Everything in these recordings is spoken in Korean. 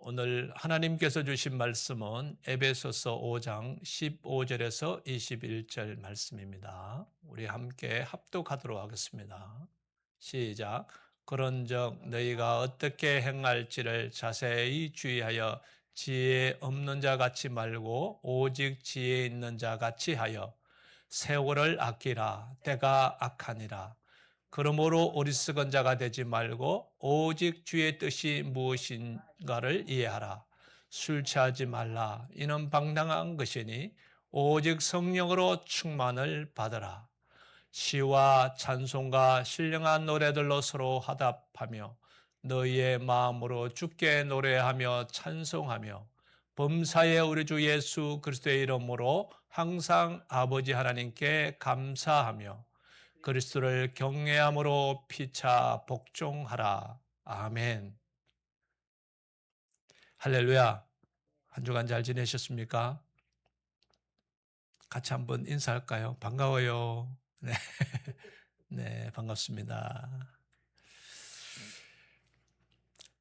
오늘 하나님께서 주신 말씀은 에베소서 5장 15절에서 21절 말씀입니다. 우리 함께 합독하도록 하겠습니다. 시작. 그런즉 너희가 어떻게 행할지를 자세히 주의하여 지혜 없는 자 같이 말고 오직 지혜 있는 자 같이 하여 세월을 아끼라. 때가 악하니라. 그러므로 어리석은 자가 되지 말고 오직 주의 뜻이 무엇인가를 이해하라. 술 취하지 말라. 이는 방탕한 것이니 오직 성령으로 충만을 받으라. 시와 찬송과 신령한 노래들로 서로 화답하며 너희의 마음으로 주께 노래하며 찬송하며 범사에 우리 주 예수 그리스도의 이름으로 항상 아버지 하나님께 감사하며 그리스도를 경외함으로 피차 복종하라. 아멘. 할렐루야. 한 주간 잘 지내셨습니까? 같이 한번 인사할까요? 반가워요. 네, 네, 반갑습니다.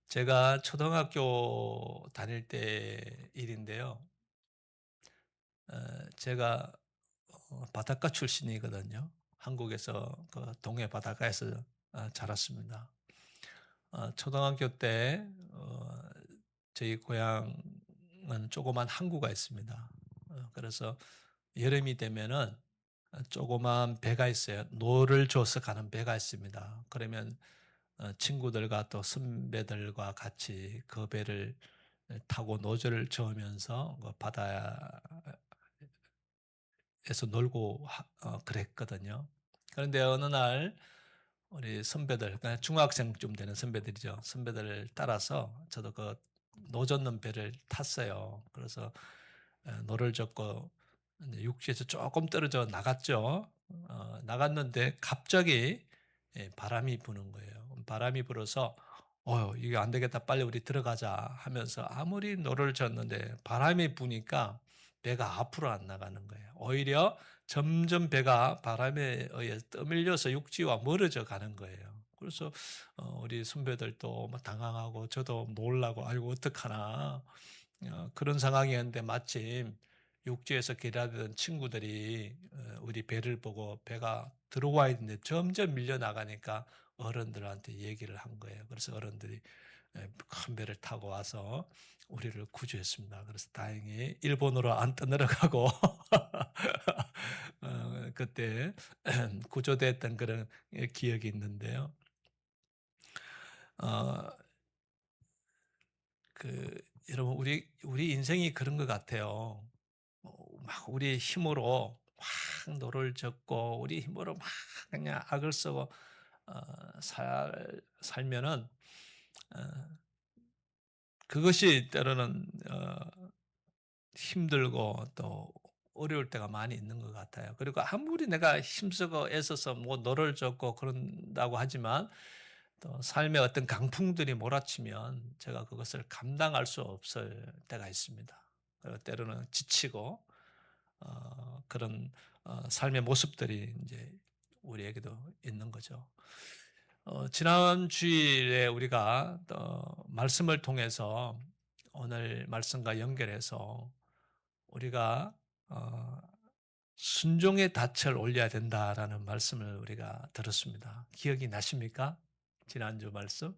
제가 초등학교 다닐 때 일인데요. 제가 바닷가 출신이거든요. 한국에서 그 동해 바닷가에서 자랐습니다. 초등학교 때 저희 고향은 조그만 항구가 있습니다. 그래서 여름이 되면은 조그만 배가 있어요. 노를 줘서 가는 배가 있습니다. 그러면 친구들과 또 선배들과 같이 그 배를 타고 노를 저으면서 그 바다에서 놀고 그랬거든요. 그런데 어느 날 우리 선배들, 그냥 중학생쯤 되는 선배들이죠. 선배들을 따라서 저도 그 노젓는 배를 탔어요. 그래서 노를 젓고 이제 육지에서 조금 떨어져 나갔죠. 나갔는데 갑자기 바람이 부는 거예요. 바람이 불어서 이게 안 되겠다. 빨리 우리 들어가자 하면서 아무리 노를 젓는데 바람이 부니까 배가 앞으로 안 나가는 거예요. 오히려 점점 배가 바람에 의해 떠밀려서 육지와 멀어져 가는 거예요. 그래서 우리 선배들도 뭐 당황하고 저도 놀라고 아이고 어떡하나 그런 상황이었는데 마침 육지에서 기다리던 친구들이 우리 배를 보고 배가 들어와 있는데 점점 밀려나가니까 어른들한테 얘기를 한 거예요. 그래서 어른들이 큰 배를 타고 와서 우리를 구조했습니다. 그래서 다행히 일본으로 안 떠내려가고 그때 구조됐던 그런 기억이 있는데요. 어, 여러분 우리 인생이 그런 것 같아요. 막 우리의 힘으로 막 노를 젓고 우리 힘으로 막 그냥 악을 쓰고 살면은 어, 그것이 때로는 힘들고 또 어려울 때가 많이 있는 것 같아요. 그리고 아무리 내가 힘쓰고 애써서 뭐 노를 젓고 그런다고 하지만 또 삶의 어떤 강풍들이 몰아치면 제가 그것을 감당할 수 없을 때가 있습니다. 그리고 때로는 지치고 그런 삶의 모습들이 이제 우리에게도 있는 거죠. 지난 주일에 우리가 말씀을 통해서 오늘 말씀과 연결해서 우리가 순종의 닻을 올려야 된다라는 말씀을 우리가 들었습니다. 기억이 나십니까? 지난주 말씀.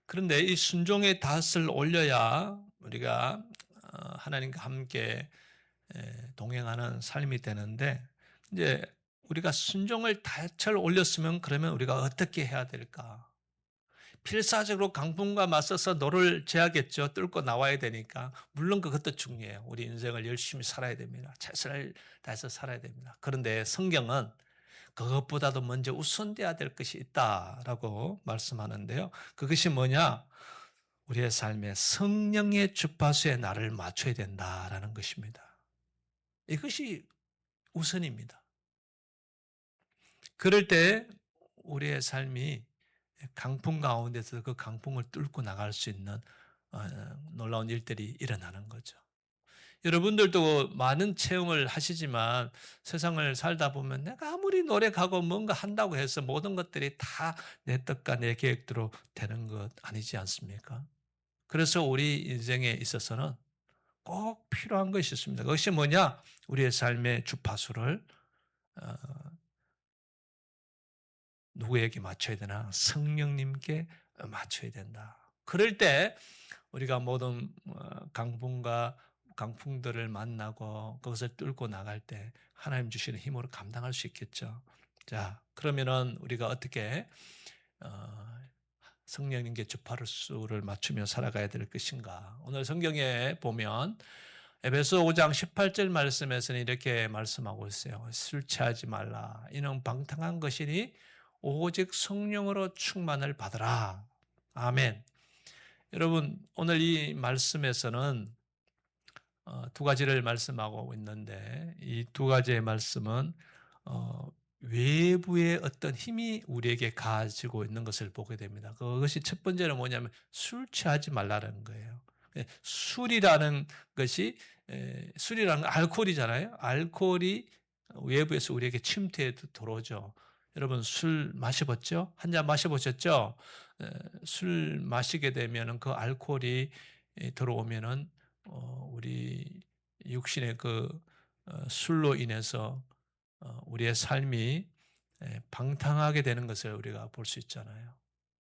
그런데 이 순종의 닻을 올려야 우리가 하나님과 함께 동행하는 삶이 되는데 이제 우리가 순종을 닻을 올렸으면 그러면 우리가 어떻게 해야 될까? 필사적으로 강풍과 맞서서 노를 져야겠죠. 뚫고 나와야 되니까. 물론 그것도 중요해요. 우리 인생을 열심히 살아야 됩니다. 최선을 다해서 살아야 됩니다. 그런데 성경은 그것보다도 먼저 우선돼야 될 것이 있다라고 말씀하는데요. 그것이 뭐냐? 우리의 삶에 성령의 주파수에 나를 맞춰야 된다라는 것입니다. 이것이 우선입니다. 그럴 때 우리의 삶이 강풍 가운데서 그 강풍을 뚫고 나갈 수 있는 놀라운 일들이 일어나는 거죠. 여러분들도 많은 체험을 하시지만 세상을 살다 보면 내가 아무리 노력하고 뭔가 한다고 해서 모든 것들이 다 내 뜻과 내 계획대로 되는 것 아니지 않습니까? 그래서 우리 인생에 있어서는 꼭 필요한 것이 있습니다. 그것이 뭐냐? 우리의 삶의 주파수를 어 누구에게 맞춰야 되나? 성령님께 맞춰야 된다. 그럴 때 우리가 모든 강풍과 강풍들을 만나고 그것을 뚫고 나갈 때 하나님 주시는 힘으로 감당할 수 있겠죠. 자, 그러면은 우리가 어떻게 어 성령님께 주파수를 맞추며 살아가야 될 것인가? 오늘 성경에 보면 에베소 5장 18절 말씀에서는 이렇게 말씀하고 있어요. 술 취하지 말라. 이는 방탕한 것이니 오직 성령으로 충만을 받으라. 아멘. 여러분, 오늘 이 말씀에서는 두 가지를 말씀하고 있는데 이 두 가지의 말씀은 어 외부의 어떤 힘이 우리에게 가지고 있는 것을 보게 됩니다. 그것이 첫 번째는 뭐냐면 술 취하지 말라는 거예요. 술이라는 것이 술이라는 건 알코올이잖아요. 알코올이 외부에서 우리에게 침투해 들어오죠. 여러분 술 마셔봤죠? 한 잔 마셔보셨죠? 술 마시게 되면은 그 알코올이 들어오면은 우리 육신의 그 술로 인해서 우리의 삶이 방탕하게 되는 것을 우리가 볼 수 있잖아요.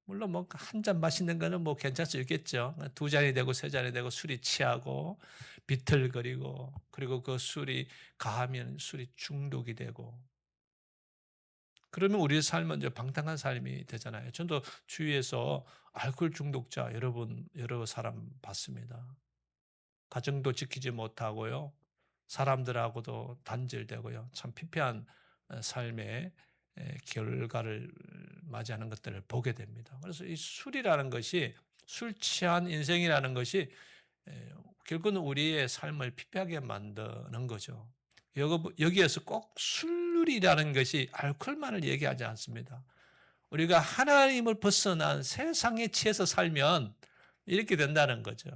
물론 뭐 한 잔 마시는 거는 뭐 괜찮을 수 있겠죠. 두 잔이 되고 세 잔이 되고 술이 취하고 비틀거리고 그리고 그 술이 가하면 술이 중독이 되고 그러면 우리의 삶은 이제 방탕한 삶이 되잖아요. 저도 주위에서 알코올 중독자 여러 사람 봤습니다. 가정도 지키지 못하고요. 사람들하고도 단절되고요. 참 피폐한 삶의 결과를 맞이하는 것들을 보게 됩니다. 그래서 이 술이라는 것이 술 취한 인생이라는 것이 결국은 우리의 삶을 피폐하게 만드는 거죠. 여기에서 꼭 술이라는 것이 알코올만을 얘기하지 않습니다. 우리가 하나님을 벗어난 세상에 취해서 살면 이렇게 된다는 거죠.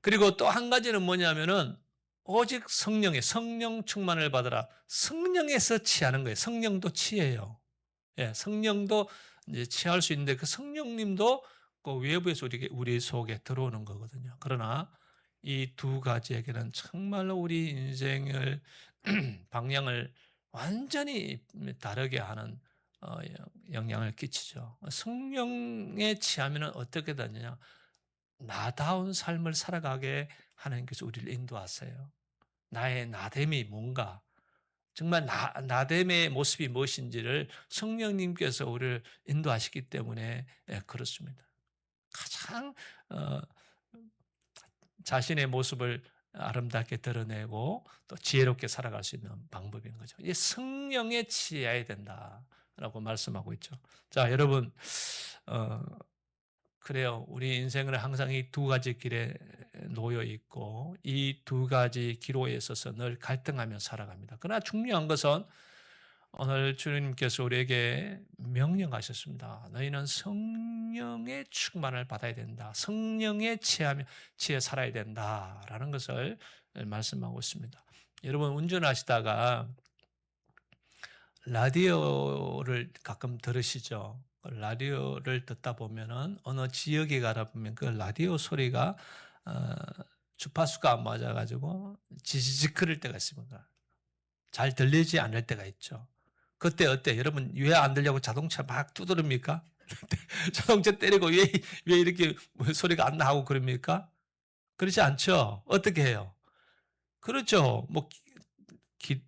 그리고 또 한 가지는 뭐냐면은 오직 성령 충만을 받으라. 성령에서 취하는 거예요. 성령도 취해요. 예, 성령도 이제 취할 수 있는데 그 성령님도 그 외부에서 우리 속에 들어오는 거거든요. 그러나 이 두 가지에게는 정말로 우리 인생을 방향을 완전히 다르게 하는 영향을 끼치죠. 성령에 취하면 어떻게 되느냐? 나다운 삶을 살아가게 하나님께서 우리를 인도하세요. 나의 나됨이 뭔가, 정말 나됨의 모습이 무엇인지를 성령님께서 우리를 인도하시기 때문에 그렇습니다. 가장 어, 자신의 모습을 아름답게 드러내고 또 지혜롭게 살아갈 수 있는 방법인 거죠. 이 성령에 취해야 된다라고 말씀하고 있죠. 자, 여러분, 어, 그래요. 우리 인생은 항상 이 두 가지 길에 놓여 있고 이 두 가지 기로에 있어서 늘 갈등하며 살아갑니다. 그러나 중요한 것은 오늘 주님께서 우리에게 명령하셨습니다. 너희는 성령의 충만을 받아야 된다. 성령에 취해 살아야 된다라는 것을 말씀하고 있습니다. 여러분 운전하시다가 라디오를 가끔 들으시죠? 라디오를 듣다 보면은 어느 지역에 가다 보면 그 라디오 소리가 어 주파수가 안 맞아 가지고 지지직 거릴 때가 있습니다. 잘 들리지 않을 때가 있죠. 그때 어때요? 여러분 왜 안 들려고 자동차 막 두드립니까? 자동차 때리고 왜 이렇게 뭐 소리가 안 나고 그럽니까? 그렇지 않죠? 어떻게 해요? 그렇죠. 뭐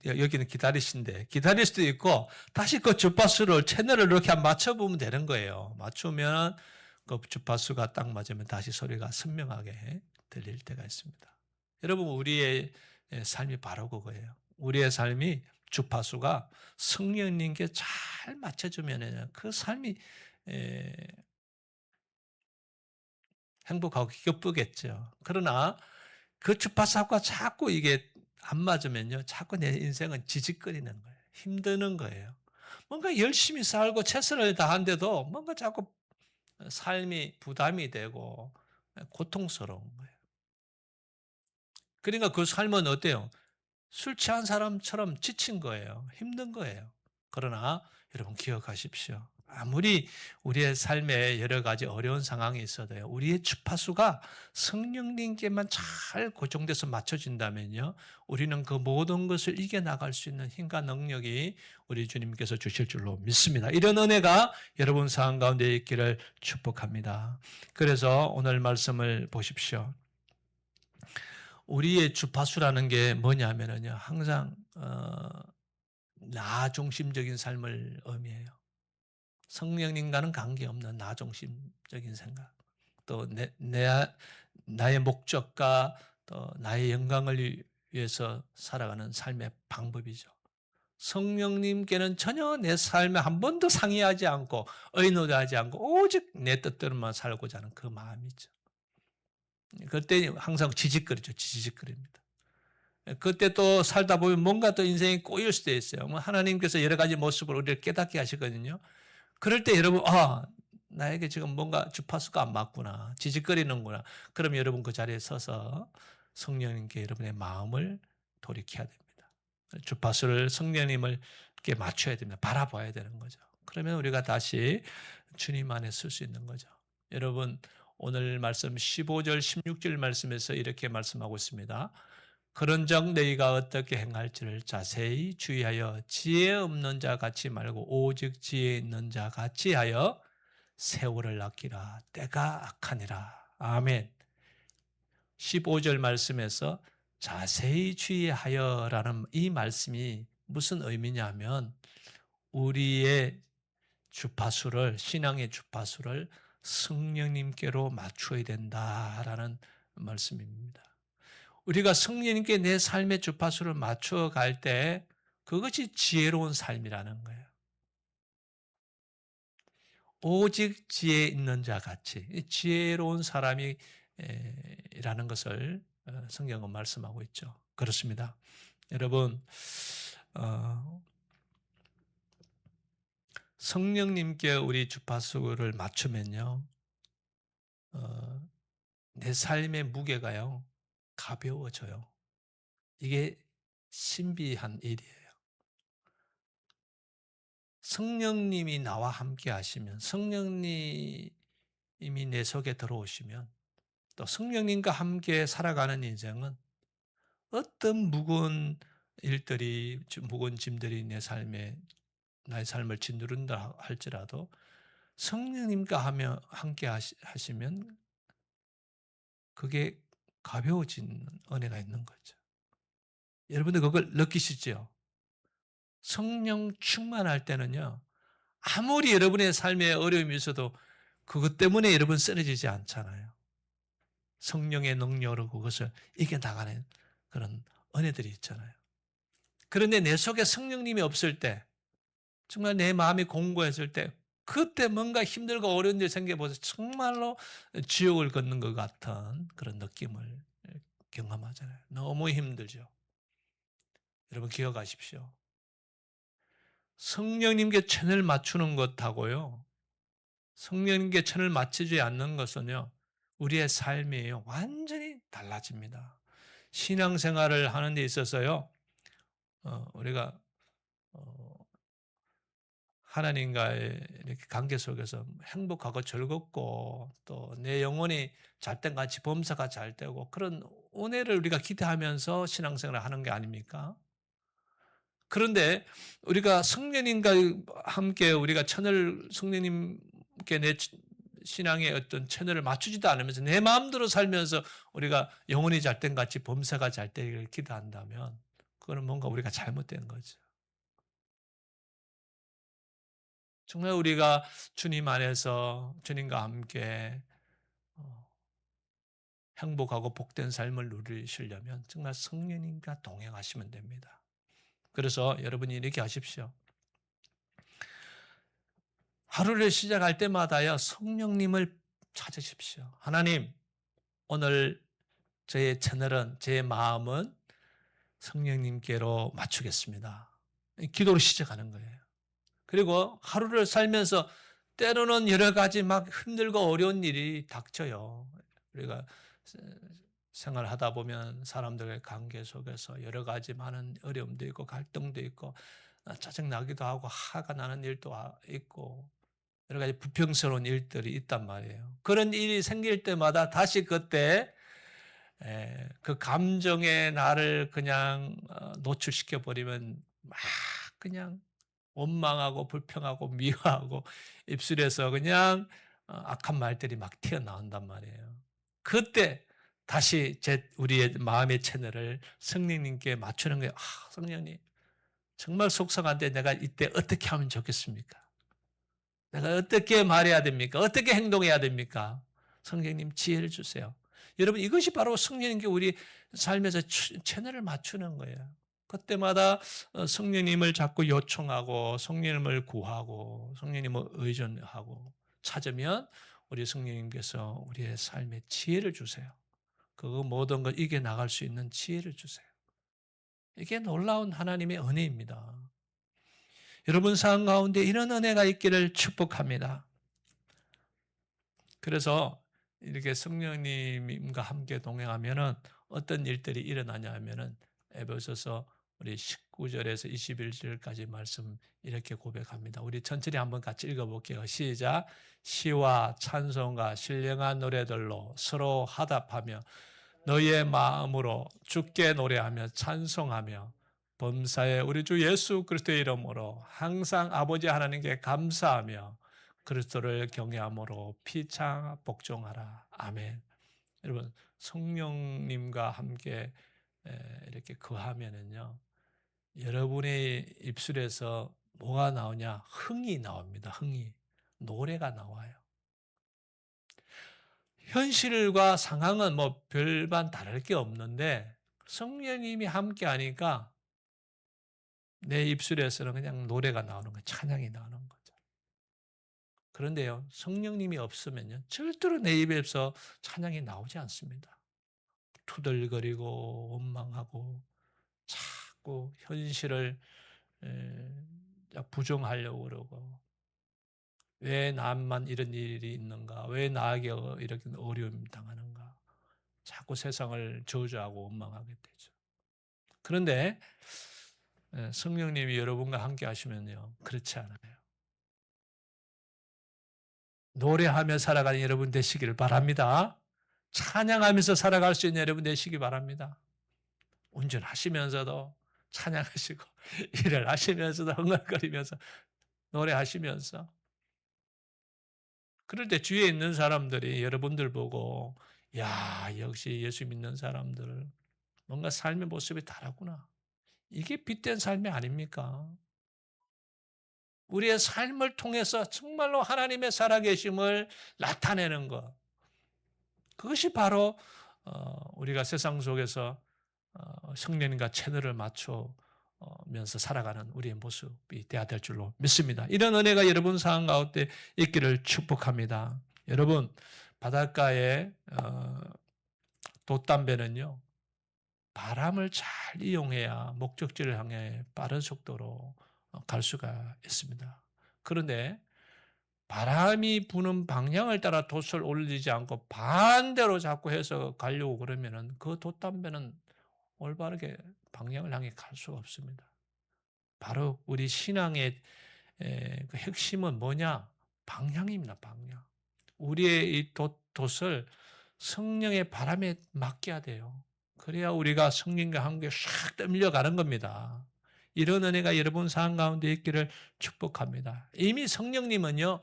여기는 기다리신데 기다릴 수도 있고 다시 그 주파수를 채널을 이렇게 맞춰보면 되는 거예요. 맞추면 그 주파수가 딱 맞으면 다시 소리가 선명하게 들릴 때가 있습니다. 여러분 우리의 삶이 바로 그거예요. 우리의 삶이 주파수가 성령님께 잘 맞춰주면 그 삶이 에, 행복하고 기쁘겠죠. 그러나 그 주파수하고 자꾸 이게 안 맞으면요. 자꾸 내 인생은 지직거리는 거예요. 힘드는 거예요. 뭔가 열심히 살고 최선을 다하는데도 뭔가 자꾸 삶이 부담이 되고 고통스러운 거예요. 그러니까 그 삶은 어때요? 술 취한 사람처럼 지친 거예요. 힘든 거예요. 그러나 여러분 기억하십시오. 아무리 우리의 삶에 여러 가지 어려운 상황이 있어도요, 우리의 주파수가 성령님께만 잘 고정돼서 맞춰진다면요, 우리는 그 모든 것을 이겨나갈 수 있는 힘과 능력이 우리 주님께서 주실 줄로 믿습니다. 이런 은혜가 여러분 상황 가운데 있기를 축복합니다. 그래서 오늘 말씀을 보십시오. 우리의 주파수라는 게 뭐냐면요, 항상 나 중심적인 삶을 의미해요. 성령님과는 관계없는 나 중심적인 생각, 또 나의 목적과 또 나의 영광을 위해서 살아가는 삶의 방법이죠. 성령님께는 전혀 내 삶에 한 번도 상의하지 않고 의논하지 않고 오직 내 뜻대로만 살고자 하는 그 마음이죠. 그때 항상 지직거리죠. 지직거립니다. 그때 또 살다 보면 뭔가 또 인생이 꼬일 수도 있어요. 뭐 하나님께서 여러 가지 모습으로 우리를 깨닫게 하시거든요. 그럴 때 여러분, 나에게 지금 뭔가 주파수가 안 맞구나. 지직거리는구나. 그럼 여러분 그 자리에 서서 성령님께 여러분의 마음을 돌이켜야 됩니다. 주파수를 성령님께 맞춰야 됩니다. 바라봐야 되는 거죠. 그러면 우리가 다시 주님 안에 쓸 수 있는 거죠. 여러분, 오늘 말씀 15절, 16절 말씀에서 이렇게 말씀하고 있습니다. 그런즉 너희가 어떻게 행할지를 자세히 주의하여 지혜 없는 자 같이 말고 오직 지혜 있는 자 같이 하여 세월을 아끼라. 때가 악하니라. 아멘. 15절 말씀에서 자세히 주의하여라는 이 말씀이 무슨 의미냐면 우리의 주파수를, 신앙의 주파수를 성령님께로 맞춰야 된다라는 말씀입니다. 우리가 성령님께 내 삶의 주파수를 맞춰 갈 때 그것이 지혜로운 삶이라는 거예요. 오직 지혜 있는 자 같이 지혜로운 사람이 라는 것을 성경은 말씀하고 있죠. 그렇습니다. 여러분, 성령님께 우리 주파수를 맞추면요, 내 삶의 무게가요 가벼워져요. 이게 신비한 일이에요. 성령님이 나와 함께 하시면, 성령님이 내 속에 들어오시면, 또 성령님과 함께 살아가는 인생은 어떤 무거운 일들이, 무거운 짐들이 나의 삶을 짓누른다 할지라도 성령님과 함께 하시면 그게 가벼워진 은혜가 있는 거죠. 여러분들 그걸 느끼시죠? 성령 충만할 때는요, 아무리 여러분의 삶에 어려움이 있어도 그것 때문에 여러분 쓰러지지 않잖아요. 성령의 능력으로 그것을 이겨나가는 그런 은혜들이 있잖아요. 그런데 내 속에 성령님이 없을 때, 정말 내 마음이 공고했을 때, 그때 뭔가 힘들고 어려운 일이 생겨보서 정말로 지옥을 걷는 것 같은 그런 느낌을 경험하잖아요. 너무 힘들죠. 여러분 기억하십시오. 성령님께 천을 맞추는 것하고요, 성령님께 천을 맞추지 않는 것은요, 우리의 삶이 완전히 달라집니다. 신앙생활을 하는 데 있어서요, 우리가 하나님과의 이렇게 관계 속에서 행복하고 즐겁고 또 내 영혼이 잘된 같이 범사가 잘 되고 그런 은혜를 우리가 기대하면서 신앙생활을 하는 게 아닙니까? 그런데 우리가 성령님과 함께 우리가 성령님께 내 신앙의 어떤 채널을 맞추지도 않으면서 내 마음대로 살면서 우리가 영혼이 잘된 같이 범사가 잘 되기를 기도한다면 그거는 뭔가 우리가 잘못된 거죠. 정말 우리가 주님 안에서 주님과 함께 어, 행복하고 복된 삶을 누리시려면 정말 성령님과 동행하시면 됩니다. 그래서 여러분이 이렇게 하십시오. 하루를 시작할 때마다요, 성령님을 찾으십시오. 하나님, 오늘 저의 채널은, 제 마음은 성령님께로 맞추겠습니다. 기도로 시작하는 거예요. 그리고 하루를 살면서 때로는 여러 가지 막 힘들고 어려운 일이 닥쳐요. 우리가 생활하다 보면 사람들의 관계 속에서 여러 가지 많은 어려움도 있고 갈등도 있고 짜증나기도 하고 화가 나는 일도 있고 여러 가지 불평스러운 일들이 있단 말이에요. 그런 일이 생길 때마다 다시 그때 그 감정에 나를 그냥 노출시켜 버리면 막 그냥 원망하고 불평하고 미워하고 입술에서 그냥 악한 말들이 막 튀어나온단 말이에요. 그때 다시 우리의 마음의 채널을 성령님께 맞추는 거예요. 성령님 정말 속상한데 내가 이때 어떻게 하면 좋겠습니까? 내가 어떻게 말해야 됩니까? 어떻게 행동해야 됩니까? 성령님 지혜를 주세요. 여러분 이것이 바로 성령님께 우리 삶에서 채널을 맞추는 거예요. 그때마다 성령님을 자꾸 요청하고 성령님을 구하고 성령님을 의존하고 찾으면 우리 성령님께서 우리의 삶에 지혜를 주세요. 그 모든 걸 이겨나갈 수 있는 지혜를 주세요. 이게 놀라운 하나님의 은혜입니다. 여러분 삶 가운데 이런 은혜가 있기를 축복합니다. 그래서 이렇게 성령님과 함께 동행하면은 어떤 일들이 일어나냐 하면은 에베소서 우리 19절에서 21절까지 말씀 이렇게 고백합니다. 우리 천천히 한번 같이 읽어볼게요. 시작. 시와 찬송과 신령한 노래들로 서로 화답하며 너희의 마음으로 주께 노래하며 찬송하며 범사에 우리 주 예수 그리스도의 이름으로 항상 아버지 하나님께 감사하며 그리스도를 경외함으로 피차 복종하라. 아멘. 여러분 성령님과 함께 이렇게 거하면은요. 여러분의 입술에서 뭐가 나오냐? 흥이 나옵니다. 흥이. 노래가 나와요. 현실과 상황은 뭐 별반 다를 게 없는데 성령님이 함께 하니까 내 입술에서는 그냥 노래가 나오는 거예요. 찬양이 나오는 거죠. 그런데요, 성령님이 없으면요, 절대로 내 입에서 찬양이 나오지 않습니다. 투덜거리고 원망하고 자꾸 현실을 부정하려고 그러고 왜 나만 이런 일이 있는가? 왜 나에게 이렇게 어려움을 당하는가? 자꾸 세상을 저주하고 원망하게 되죠. 그런데 성령님이 여러분과 함께 하시면요, 그렇지 않아요. 노래하며 살아가는 여러분 되시기를 바랍니다. 찬양하면서 살아갈 수 있는 여러분 되시기 바랍니다. 운전하시면서도 찬양하시고 일을 하시면서도 흥얼거리면서 노래하시면서 그럴 때 주위에 있는 사람들이 여러분들 보고 야 역시 예수 믿는 사람들 뭔가 삶의 모습이 다르구나. 이게 빛된 삶이 아닙니까? 우리의 삶을 통해서 정말로 하나님의 살아계심을 나타내는 것. 그것이 바로 우리가 세상 속에서 성령님과 채널을 맞춰면서 살아가는 우리의 모습이 되어야 될 줄로 믿습니다. 이런 은혜가 여러분 상황 가운데 있기를 축복합니다. 여러분 바닷가에 돛담배는요. 바람을 잘 이용해야 목적지를 향해 빠른 속도로 갈 수가 있습니다. 그런데 바람이 부는 방향을 따라 돛을 올리지 않고 반대로 자꾸 해서 가려고 그러면은 그 돛담배는 올바르게 방향을 향해 갈 수가 없습니다. 바로 우리 신앙의 그 핵심은 뭐냐? 방향입니다. 방향. 우리의 이 돛을 성령의 바람에 맡겨야 돼요. 그래야 우리가 성령과 함께 샥 떠밀려가는 겁니다. 이런 은혜가 여러분 삶 가운데 있기를 축복합니다. 이미 성령님은요.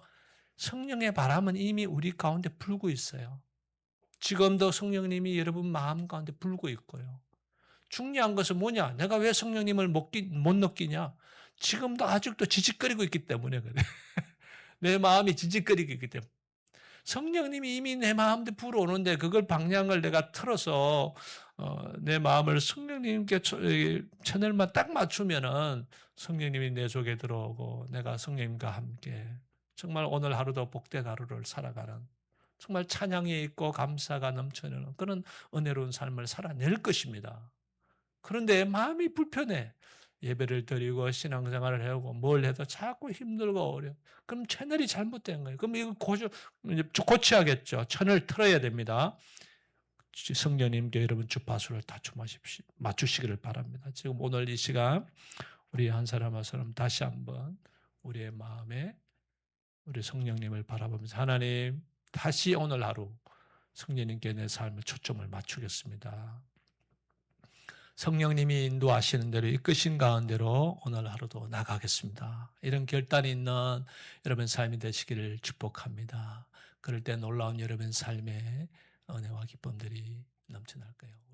성령의 바람은 이미 우리 가운데 불고 있어요. 지금도 성령님이 여러분 마음 가운데 불고 있고요. 중요한 것은 뭐냐? 내가 왜 성령님을 못 느끼냐? 지금도 아직도 지직거리고 있기 때문에 그래. 내 마음이 지직거리고 있기 때문에. 성령님이 이미 내 마음에 불어오는데 그걸 방향을 내가 틀어서 내 마음을 성령님께 채널만 딱 맞추면은 성령님이 내 속에 들어오고 내가 성령님과 함께 정말 오늘 하루도 복된 하루를 살아가는 정말 찬양이 있고 감사가 넘치는 그런 은혜로운 삶을 살아낼 것입니다. 그런데 마음이 불편해. 예배를 드리고 신앙생활을 해오고 뭘 해도 자꾸 힘들고 어려워. 그럼 채널이 잘못된 거예요. 그럼 이거 고쳐야겠죠. 채널 틀어야 됩니다. 성령님께 여러분 주파수를 다 맞추시기를 바랍니다. 지금 오늘 이 시간 우리 한 사람 한 사람 다시 한번 우리의 마음에 우리 성령님을 바라보면서 하나님 다시 오늘 하루 성령님께 내 삶을 초점을 맞추겠습니다. 성령님이 인도하시는 대로 이끄신 가운데로 오늘 하루도 나가겠습니다. 이런 결단이 있는 여러분 삶이 되시기를 축복합니다. 그럴 때 놀라운 여러분 삶의 은혜와 기쁨들이 넘쳐날 거예요.